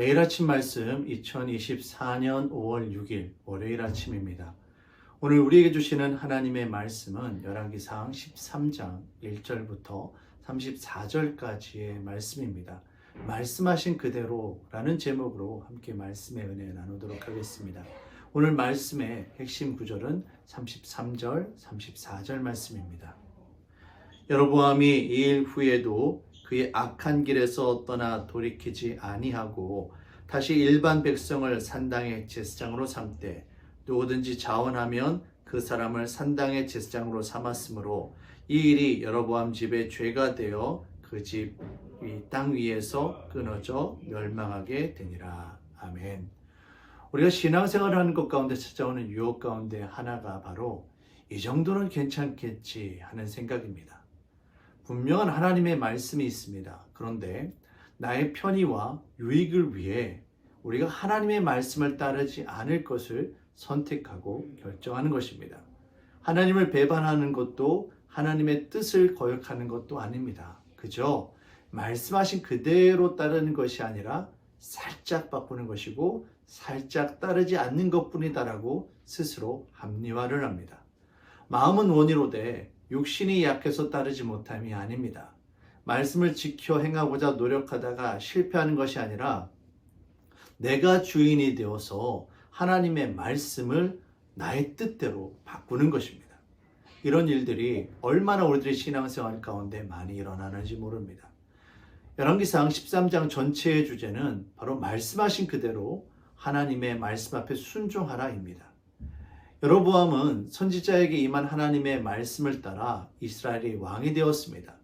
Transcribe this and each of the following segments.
매일 아침 말씀 2024년 5월 6일 월요일 아침입니다. 오늘 우리에게 주시는 하나님의 말씀은 열왕기상 13장 1절부터 34절까지의 말씀입니다. 말씀하신 그대로라는 제목으로 함께 말씀의 은혜 나누도록 하겠습니다. 오늘 말씀의 핵심 구절은 33절, 34절 말씀입니다. 여로보암이 이 일 후에도 그의 악한 길에서 떠나 돌이키지 아니하고 다시 일반 백성을 산당의 제사장으로 삼되 누구든지 자원하면 그 사람을 산당의 제사장으로 삼았으므로 이 일이 여로보암 집의 죄가 되어 그 집 이 땅 위에서 끊어져 멸망하게 되니라. 아멘. 우리가 신앙생활을 하는 것 가운데 찾아오는 유혹 가운데 하나가 바로 이 정도는 괜찮겠지 하는 생각입니다. 분명한 하나님의 말씀이 있습니다. 그런데 나의 편의와 유익을 위해 우리가 하나님의 말씀을 따르지 않을 것을 선택하고 결정하는 것입니다. 하나님을 배반하는 것도 하나님의 뜻을 거역하는 것도 아닙니다. 그저 말씀하신 그대로 따르는 것이 아니라 살짝 바꾸는 것이고 살짝 따르지 않는 것뿐이다라고 스스로 합리화를 합니다. 마음은 원이로되 육신이 약해서 따르지 못함이 아닙니다. 말씀을 지켜 행하고자 노력하다가 실패하는 것이 아니라 내가 주인이 되어서 하나님의 말씀을 나의 뜻대로 바꾸는 것입니다. 이런 일들이 얼마나 우리들의 신앙생활 가운데 많이 일어나는지 모릅니다. 열왕기상 13장 전체의 주제는 바로 말씀하신 그대로 하나님의 말씀 앞에 순종하라입니다. 여로보암은 선지자에게 임한 하나님의 말씀을 따라 이스라엘의 왕이 되었습니다.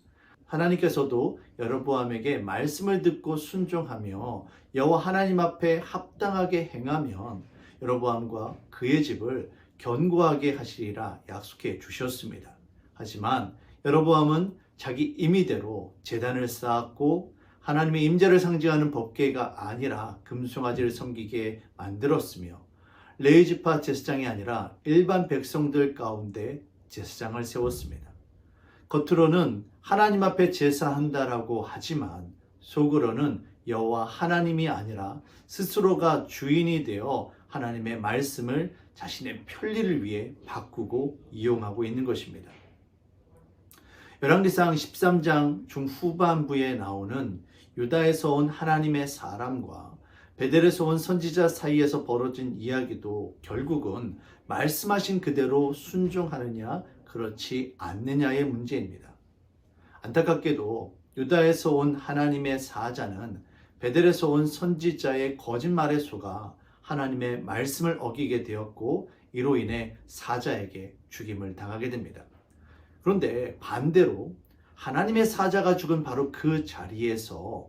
하나님께서도 여로보암에게 말씀을 듣고 순종하며 여호와 하나님 앞에 합당하게 행하면 여로보암과 그의 집을 견고하게 하시리라 약속해 주셨습니다. 하지만 여로보암은 자기 임의대로 제단을 쌓았고 하나님의 임재를 상징하는 법궤가 아니라 금송아지를 섬기게 만들었으며 레위지파 제사장이 아니라 일반 백성들 가운데 제사장을 세웠습니다. 겉으로는 하나님 앞에 제사한다라고 하지만 속으로는 여호와 하나님이 아니라 스스로가 주인이 되어 하나님의 말씀을 자신의 편리를 위해 바꾸고 이용하고 있는 것입니다. 열왕기상 13장 중후반부에 나오는 유다에서 온 하나님의 사람과 베델에서 온 선지자 사이에서 벌어진 이야기도 결국은 말씀하신 그대로 순종하느냐 그렇지 않느냐의 문제입니다. 안타깝게도 유다에서 온 하나님의 사자는 베델에서 온 선지자의 거짓말에 속아 하나님의 말씀을 어기게 되었고 이로 인해 사자에게 죽임을 당하게 됩니다. 그런데 반대로 하나님의 사자가 죽은 바로 그 자리에서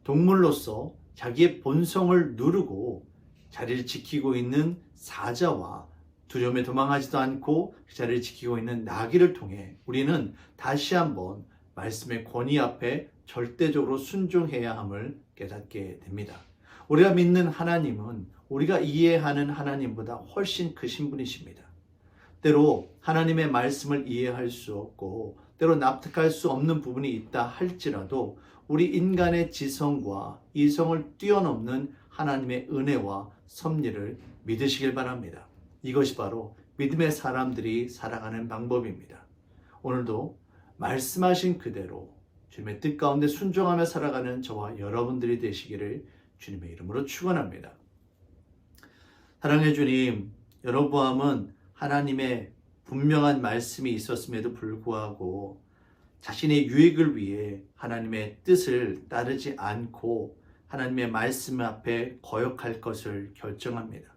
동물로서 자기의 본성을 누르고 자리를 지키고 있는 사자와 두려움에 도망하지도 않고 그 자리를 지키고 있는 나귀를 통해 우리는 다시 한번 말씀의 권위 앞에 절대적으로 순종해야 함을 깨닫게 됩니다. 우리가 믿는 하나님은 우리가 이해하는 하나님보다 훨씬 크신 분이십니다. 때로 하나님의 말씀을 이해할 수 없고 때로 납득할 수 없는 부분이 있다 할지라도 우리 인간의 지성과 이성을 뛰어넘는 하나님의 은혜와 섭리를 믿으시길 바랍니다. 이것이 바로 믿음의 사람들이 살아가는 방법입니다. 오늘도 말씀하신 그대로 주님의 뜻 가운데 순종하며 살아가는 저와 여러분들이 되시기를 주님의 이름으로 축원합니다. 사랑의 주님, 여로보암은 하나님의 분명한 말씀이 있었음에도 불구하고 자신의 유익을 위해 하나님의 뜻을 따르지 않고 하나님의 말씀 앞에 거역할 것을 결정합니다.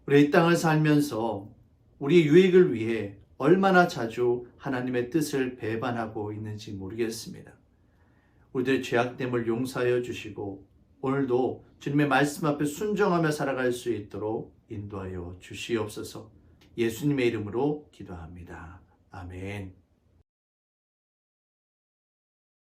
우리 이 땅을 살면서 우리의 유익을 위해 얼마나 자주 하나님의 뜻을 배반하고 있는지 모르겠습니다. 우리들의 죄악됨을 용서하여 주시고 오늘도 주님의 말씀 앞에 순종하며 살아갈 수 있도록 인도하여 주시옵소서. 예수님의 이름으로 기도합니다. 아멘.